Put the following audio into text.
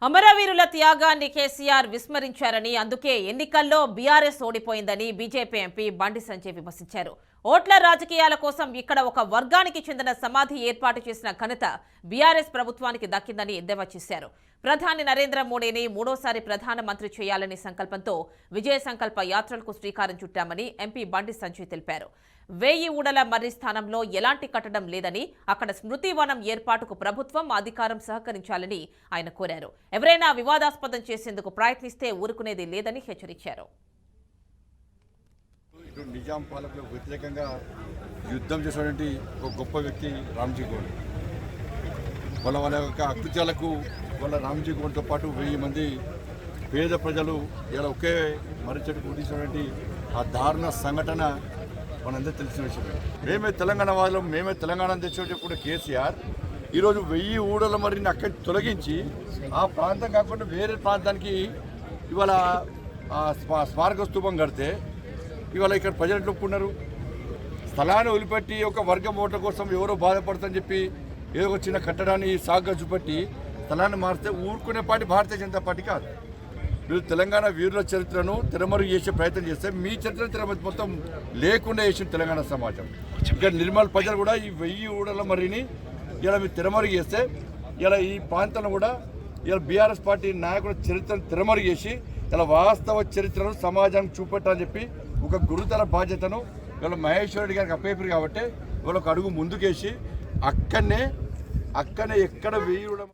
అమరవీరుల త్యాగాన్ని కేసీఆర్ విస్మరించారని అందుకే ఎన్నికల్లో BRS ఓడిపోయిందని BJP MP Bandi Sanjay విమర్శించారు. ఓట్ల రాజకీయాల కోసం ఇక్కడ ఒక వర్గానికి చెందిన సమాధి ఏర్పాటు చేసిన ఘనత బీఆర్ఎస్ ప్రభుత్వానికి దక్కిందని ఎద్దేవా చేశారు. ప్రధాని నరేంద్ర మోడీని మూడోసారి ప్రధానమంత్రి చేయాలనే సంకల్పంతో విజయ సంకల్ప యాత్రలకు శ్రీకారం చుట్టామని ఎంపీ బండి సంజయ్ తెలిపారు. 1000 ఊడల మర్రి స్థానంలో ఎలాంటి కట్టడం లేదని, అక్కడ స్మృతివనం ఏర్పాటుకు ప్రభుత్వం అధికారం సహకరించాలని ఆయన కోరారు. ఎవరైనా వివాదాస్పదం చేసేందుకు ప్రయత్నిస్తే ఊరుకునేది లేదని హెచ్చరించారు. నిజాం పాలకులకు వ్యతిరేకంగా యుద్ధం చేసినటువంటి ఒక గొప్ప వ్యక్తి రామ్జీ గోండ్. వాళ్ళ యొక్క అకృత్యాలకు వాళ్ళ రామ్జీ గోండ్తో పాటు 1000 మంది పేద ప్రజలు ఇలా ఒకే మర్రి చెట్టుకు ఉడిసినటువంటి ఆ దారుణ సంఘటన మనందరూ తెలిసిన విషయం. మేమే తెలంగాణ వాళ్ళం, మేమే తెలంగాణ తెచ్చేటప్పుడు కేసీఆర్ ఈరోజు 1000 ఊడల మర్రిని అక్కడి తొలగించి ఆ ప్రాంతం కాకుండా వేరే ప్రాంతానికి ఇవాళ స్మారక స్తూపం కడితే ఇవాళ ఇక్కడ ప్రజలు ఎట్లా ఒప్పుకున్నారు? స్థలాన్ని వదిలిపెట్టి ఒక వర్గం ఓట్ల కోసం ఎవరో బాధపడతారని చెప్పి ఏదో ఒక చిన్న కట్టడాన్ని సాగుగా చూపెట్టి స్థలాన్ని మారిస్తే ఊరుకునే పార్టీ భారతీయ జనతా పార్టీ కాదు. మీరు తెలంగాణ వీరుల చరిత్రను తెరమరుగు చేసే ప్రయత్నం చేస్తే మీ చరిత్ర మొత్తం లేకుండా చేసిన తెలంగాణ సమాజం. ఇంకా నిర్మల్ ప్రజలు కూడా ఈ 1000 ఊడల మర్రిని ఇలా మీరు తెరమరుగు చేస్తే ఇలా ఈ ప్రాంతంలో కూడా ఇలా బీఆర్ఎస్ పార్టీ నాయకుల చరిత్రను తెరమరుగు చేసి ఇలా వాస్తవ చరిత్రను సమాజానికి చూపెట్టాలని చెప్పి ఒక గురుతర బాధ్యతను ఇవాళ మహేశ్వర రెడ్డి గారికి అప్పేపారు. కాబట్టి ఇవాళ ఒక అడుగు ముందుకేసి అక్కడనే ఎక్కడ 1000